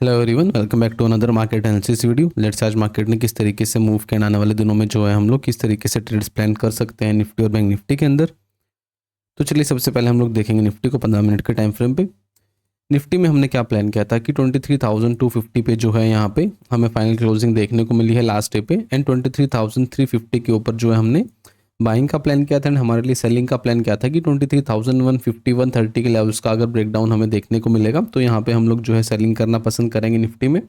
Hello everyone, welcome back to another market analysis video. Let's आज market ने किस तरीके से मूव किया, आने वाले दिनों में जो है हम लोग किस तरीके से ट्रेड्स प्लान कर सकते हैं निफ्टी और बैंक निफ्टी के अंदर। तो चलिए सबसे पहले हम लोग देखेंगे निफ्टी को 15 मिनट के टाइम फ्रेम पे। निफ्टी में हमने क्या प्लान किया था कि 23,250 पे जो है यहाँ पे हमें फाइनल क्लोजिंग देखने को मिली है लास्ट डे पे, एंड 23,350 के ऊपर जो है हमने बाइंग का प्लान किया था एंड हमारे लिए सेलिंग का प्लान किया था कि 23,150 130 के लेवल्स का अगर ब्रेकडाउन हमें देखने को मिलेगा तो यहाँ पे हम लोग जो है सेलिंग करना पसंद करेंगे निफ्टी में।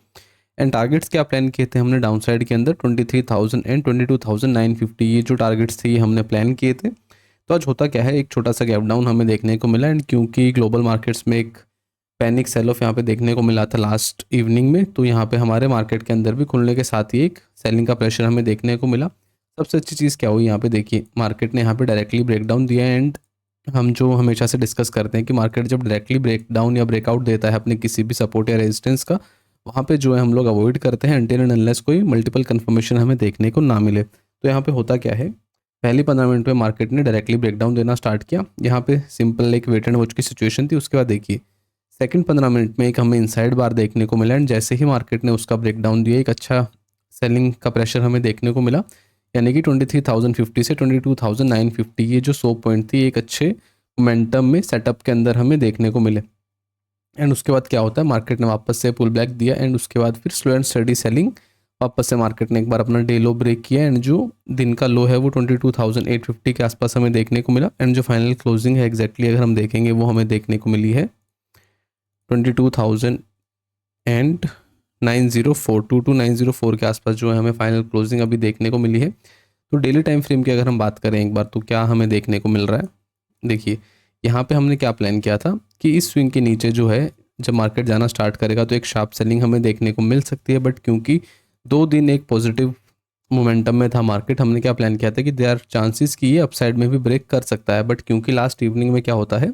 एंड टारगेट्स क्या प्लान किए थे हमने डाउन साइड के अंदर 23,000 एंड 22,950, ये जो टारगेट्स थे ये हमने प्लान किए थे। तो आज होता क्या है, एक छोटा सा गैप डाउन हमें देखने को मिला, एंड क्योंकि ग्लोबल मार्केट्स में एक पैनिक सेल ऑफ यहाँ पे देखने को मिला था लास्ट इवनिंग में, तो यहाँ पे हमारे मार्केट के अंदर भी खुलने के साथ ही एक सेलिंग का प्रेशर हमें देखने को मिला। सबसे अच्छी चीज़ क्या हुई यहाँ पे, देखिए मार्केट ने यहाँ पे डायरेक्टली ब्रेकडाउन दिया, एंड हम जो हमेशा से डिस्कस करते हैं कि मार्केट जब डायरेक्टली ब्रेकडाउन या ब्रेकआउट देता है अपने किसी भी सपोर्ट या रेजिस्टेंस का, वहाँ पे जो है हम लोग अवॉइड करते हैं अनटिल एंड अनलेस कोई मल्टीपल कंफर्मेशन हमें देखने को ना मिले। तो यहाँ पे होता क्या है, पहली 15 मिनट में मार्केट ने डायरेक्टली ब्रेकडाउन देना स्टार्ट किया। यहाँ पे सिंपल एक वेट एंड वॉच की सिचुएशन थी। उसके बाद देखिए सेकंड 15 मिनट में एक हमें इनसाइड बार देखने को मिला, एंड जैसे ही मार्केट ने उसका ब्रेकडाउन दिया एक अच्छा सेलिंग का प्रेशर हमें देखने को मिला, यानी कि 23,050 से 22,950 ये जो 100 पॉइंट थी एक अच्छे मोमेंटम में सेटअप के अंदर हमें देखने को मिले। एंड उसके बाद क्या होता है, मार्केट ने वापस से पुल बैक दिया, एंड उसके बाद फिर स्लो एंड स्टडी सेलिंग, वापस से मार्केट ने एक बार अपना डे लो ब्रेक किया, एंड जो दिन का लो है वो 22,850 के आसपास हमें देखने को मिला, एंड जो फाइनल क्लोजिंग है एग्जैक्टली अगर हम देखेंगे वो हमें देखने को मिली है 22,904 के आसपास जो है हमें फाइनल क्लोजिंग अभी देखने को मिली है। तो डेली टाइम फ्रेम की अगर हम बात करें एक बार, तो क्या हमें देखने को मिल रहा है, देखिए यहाँ पे हमने क्या प्लान किया था कि इस स्विंग के नीचे जो है जब मार्केट जाना स्टार्ट करेगा तो एक शार्प सेलिंग हमें देखने को मिल सकती है, बट क्योंकि 2 दिन एक पॉजिटिव मोमेंटम में था मार्केट, हमने क्या प्लान किया था कि देयर आर चांसेस कि ये अपसाइड में भी ब्रेक कर सकता है, बट क्योंकि लास्ट इवनिंग में क्या होता है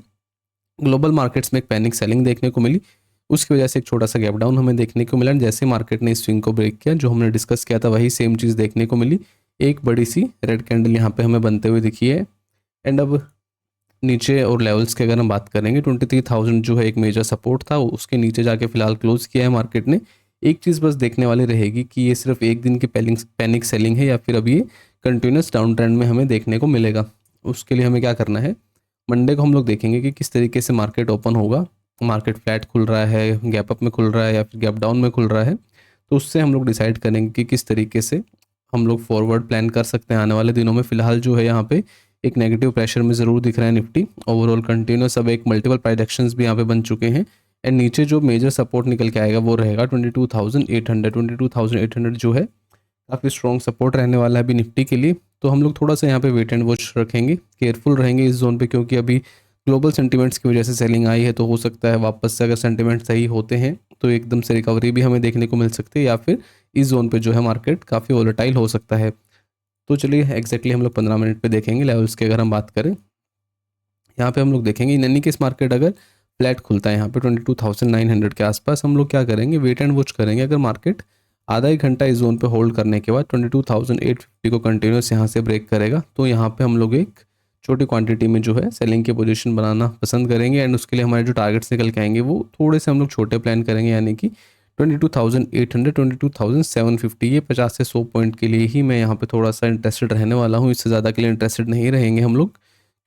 ग्लोबल मार्केट्स में एक पैनिक सेलिंग देखने को मिली, उसकी वजह से एक छोटा सा गैप डाउन हमें देखने को मिला। जैसे मार्केट ने इस स्विंग को ब्रेक किया जो हमने डिस्कस किया था वही सेम चीज़ देखने को मिली, एक बड़ी सी रेड कैंडल यहाँ पे हमें बनते हुए दिखी है। एंड अब नीचे और लेवल्स की अगर हम बात करेंगे 23,000 जो है एक मेजर सपोर्ट था, उसके नीचे जाके फिलहाल क्लोज किया है मार्केट ने। एक चीज़ बस देखने वाली रहेगी कि ये सिर्फ एक दिन की पैनिक सेलिंग है या फिर अभी ये कंटिन्यूस डाउन ट्रेंड में हमें देखने को मिलेगा। उसके लिए हमें क्या करना है, मंडे को हम लोग देखेंगे कि किस तरीके से मार्केट ओपन होगा, मार्केट फ्लैट खुल रहा है, गैप अप में खुल रहा है या फिर गैप डाउन में खुल रहा है, तो उससे हम लोग डिसाइड करेंगे कि किस तरीके से हम लोग फॉरवर्ड प्लान कर सकते हैं आने वाले दिनों में। फिलहाल जो है यहाँ पे एक नेगेटिव प्रेशर में ज़रूर दिख रहा है निफ्टी, ओवरऑल कंटिन्यूस अब एक मल्टीपल प्राइस एक्शंस भी यहाँ पे बन चुके हैं, एंड नीचे जो मेजर सपोर्ट निकल के आएगा वो रहेगा 22,800 जो है काफ़ी स्ट्रॉन्ग सपोर्ट रहने वाला है अभी निफ्टी के लिए। तो हम लोग थोड़ा सा यहाँ पे वेट एंड वॉच रखेंगे, केयरफुल रहेंगे इस जोन पे, क्योंकि अभी ग्लोबल सेंटिमेंट्स की वजह से सेलिंग आई है, तो हो सकता है वापस से अगर सेंटिमेंट सही होते हैं तो एकदम से रिकवरी भी हमें देखने को मिल सकती है, या फिर इस जोन पे जो है मार्केट काफ़ी वोलेटाइल हो सकता है। तो चलिए एग्जैक्टली हम लोग 15 मिनट पे देखेंगे लेवल्स की अगर हम बात करें। यहाँ पे हम लोग देखेंगे इन एनी केस मार्केट अगर फ्लैट खुलता है यहाँ पे 22,900 के आसपास, हम लोग क्या करेंगे, वेट एंड वॉच करेंगे। अगर मार्केट आधा एक घंटा इस जोन पे होल्ड करने के बाद 22,850 को कंटिन्यूस यहाँ से ब्रेक करेगा, तो यहाँ पे हम लोग एक छोटी क्वांटिटी में जो है सेलिंग की पोजीशन बनाना पसंद करेंगे, एंड उसके लिए हमारे जो टारगेट्स निकल के आएंगे वो थोड़े से हम लोग छोटे प्लान करेंगे, यानी कि 22,800 22,750, ये 50 से 100 पॉइंट के लिए ही मैं यहाँ पे थोड़ा सा इंटरेस्टेड रहने वाला हूँ, इससे ज़्यादा के लिए इंटरेस्टेड नहीं रहेंगे हम लोग,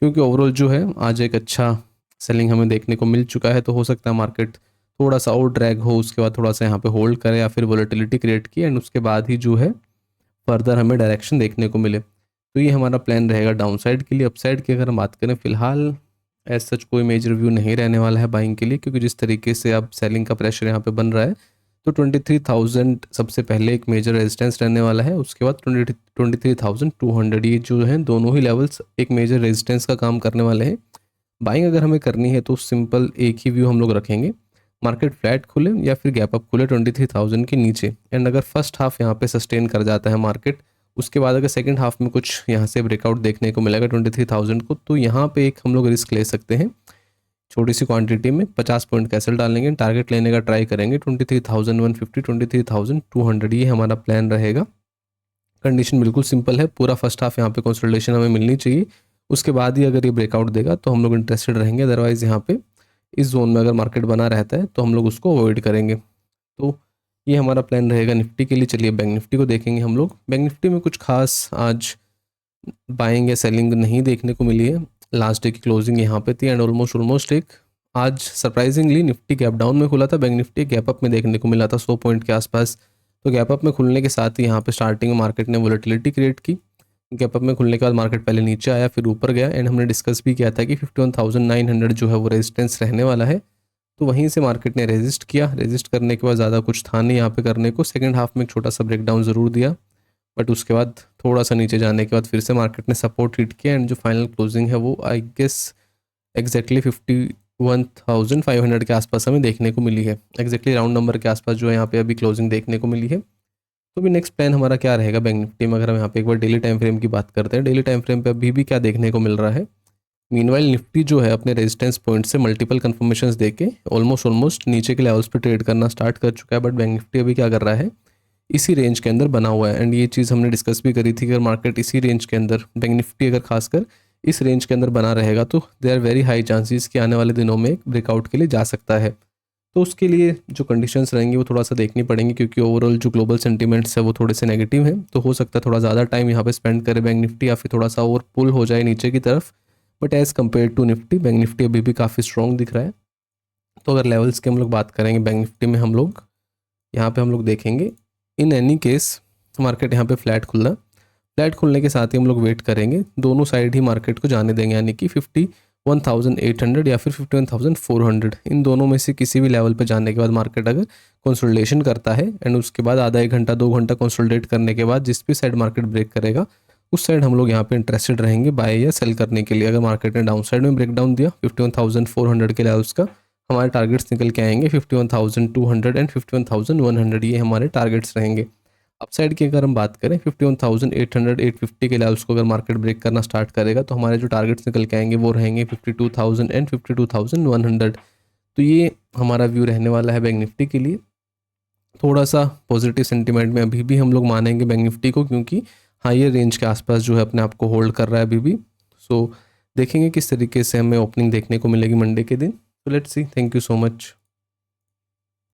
क्योंकि ओवरऑल जो है आज एक अच्छा सेलिंग हमें देखने को मिल चुका है। तो हो सकता है मार्केट थोड़ा सा और ड्रैग हो, उसके बाद थोड़ा सा यहाँ पे होल्ड करे या फिर वोलेटिलिटी क्रिएट की, एंड उसके बाद ही जो है फर्दर हमें डायरेक्शन देखने को मिले। तो ये हमारा प्लान रहेगा डाउन साइड के लिए। अपसाइड की अगर हम बात करें, फिलहाल एज सच कोई मेजर व्यू नहीं रहने वाला है बाइंग के लिए, क्योंकि जिस तरीके से अब सेलिंग का प्रेशर यहाँ पे बन रहा है, तो 23,000 सबसे पहले एक मेजर रेजिस्टेंस रहने वाला है, उसके बाद 23,200, ये जो है दोनों ही लेवल्स एक मेजर रेजिस्टेंस का काम करने वाले हैं। बाइंग अगर हमें करनी है तो सिंपल एक ही व्यू हम लोग रखेंगे, मार्केट फ्लैट खुले या फिर गैप अप खुले 23,000 के नीचे, एंड अगर फर्स्ट हाफ यहाँ पे सस्टेन कर जाता है मार्केट, उसके बाद अगर सेकंड हाफ में कुछ यहाँ से ब्रेकआउट देखने को मिलेगा 23,000 को, तो यहाँ पे एक हम लोग रिस्क ले सकते हैं, छोटी सी क्वांटिटी में 50 पॉइंट कैसल डालेंगे, टारगेट लेने का ट्राई करेंगे 23,150 23,200, ये हमारा प्लान रहेगा। कंडीशन बिल्कुल सिंपल है, पूरा फर्स्ट हाफ यहाँ पे कंसोलिडेशन हमें मिलनी चाहिए, उसके बाद ही अगर ये ब्रेकआउट देगा तो हम लोग इंटरेस्टेड रहेंगे, अदरवाइज यहाँ पे इस जोन में अगर मार्केट बना रहता है तो हम लोग उसको अवॉइड करेंगे। तो ये हमारा प्लान रहेगा निफ्टी के लिए। चलिए बैंक निफ्टी को देखेंगे हम लोग। बैंक निफ्टी में कुछ खास आज बाइंग या सेलिंग नहीं देखने को मिली है। लास्ट डे की क्लोजिंग यहाँ पे थी एंड ऑलमोस्ट एक आज सरप्राइजिंगली निफ्टी गैप डाउन में खुला था, बैंक निफ्टी गैप अप में देखने को मिला था 100 पॉइंट के आसपास। तो गैप अप में खुलने के साथ ही यहाँ पे स्टार्टिंग में मार्केट ने वोलेटिलिटी क्रिएट की। गैप अप में खुलने के बाद मार्केट पहले नीचे आया फिर ऊपर गया एंड हमने डिस्कस भी किया था कि 51,900 जो है वो रेजिस्टेंस रहने वाला है। तो वहीं से मार्केट ने रेजिस्ट किया। रेजिस्ट करने के बाद ज़्यादा कुछ था नहीं यहाँ पे करने को। सेकंड हाफ में एक छोटा सा ब्रेकडाउन ज़रूर दिया, बट उसके बाद थोड़ा सा नीचे जाने के बाद फिर से मार्केट ने सपोर्ट हिट किया एंड जो फाइनल क्लोजिंग है वो आई गेस एग्जैक्टली 51,500 के आसपास हमें देखने को मिली है। एग्जैक्टली राउंड नंबर के आसपास जो है यहाँ पे अभी क्लोजिंग देखने को मिली है। तो भी नेक्स्ट प्लान हमारा क्या रहेगा बैंक निफ्टी में, अगर हम यहाँ पे एक बार डेली टाइम फ्रेम की बात करते हैं। डेली टाइम फ्रेम पे अभी भी क्या देखने को मिल रहा है। मीनवाइल निफ्टी जो है अपने रेजिस्टेंस पॉइंट से मल्टीपल कन्फर्मेशंस देके ऑलमोस्ट नीचे के लेवल्स पे ट्रेड करना स्टार्ट कर चुका है, बट बैंक निफ्टी अभी क्या कर रहा है, इसी रेंज के अंदर बना हुआ है। एंड ये चीज़ हमने डिस्कस भी करी थी कि अगर मार्केट इसी रेंज के अंदर, बैंक निफ्टी अगर खासकर इस रेंज के अंदर बना रहेगा तो there are very high chances कि आने वाले दिनों में एक ब्रेकआउट के लिए जा सकता है। तो उसके लिए जो कंडीशंस रहेंगी वो थोड़ा सा देखनी पड़ेंगी, क्योंकि ओवरऑल जो ग्लोबल सेंटीमेंट्स है वो थोड़े से नेगेटिव हैं। तो हो सकता है थोड़ा ज़्यादा टाइम यहाँ पे स्पेंड करे बैंक निफ्टी या फिर थोड़ा सा ओवर पुल हो जाए नीचे की तरफ। But as compare to Nifty, bank Nifty अभी भी काफ़ी स्ट्रॉन्ग दिख रहा है। तो अगर लेवल्स के हम लोग बात करेंगे बैंक निफ्टी में, हम लोग यहाँ पे हम लोग देखेंगे इन एनी केस मार्केट यहाँ पे फ्लैट खुल रहा। फ्लैट खुलने के साथ ही हम लोग वेट करेंगे, दोनों साइड ही मार्केट को जाने देंगे, यानी कि 51,800 या फिर 51,400 इन दोनों में से किसी भी लेवल पे जाने के बाद मार्केट अगर कंसोलिडेशन करता है एंड उसके बाद आधा 1 घंटा 2 घंटा कंसोलिडेट करने के बाद जिस भी साइड मार्केट ब्रेक करेगा उस साइड हम लोग यहाँ पे इंटरेस्टेड रहेंगे बाय या सेल करने के लिए। अगर मार्केट ने डाउन साइड में ब्रेकडाउन दिया 51,400 के लेवल्स का, हमारे टारगेट्स निकल के आएंगे 51,200 एंड 51,100, ये हमारे टारगेट्स रहेंगे। अपसाइड की अगर हम बात करें 51,800 850 के लेवल्स को अगर मार्केट ब्रेक करना स्टार्ट करेगा तो हमारे जो टारगेट्स निकल के आएंगे वो रहेंगे 52,000 एंड 52,100। तो ये हमारा व्यू रहने वाला है बैंक निफ्टी के लिए। थोड़ा सा पॉजिटिव सेंटीमेंट में अभी भी हम लोग मानेंगे बैंक निफ्टी को, क्योंकि हायर रेंज के आसपास जो है अपने आप को होल्ड कर रहा है अभी भी। सो देखेंगे किस तरीके से हमें ओपनिंग देखने को मिलेगी मंडे के दिन। तो let's see. Thank you so much.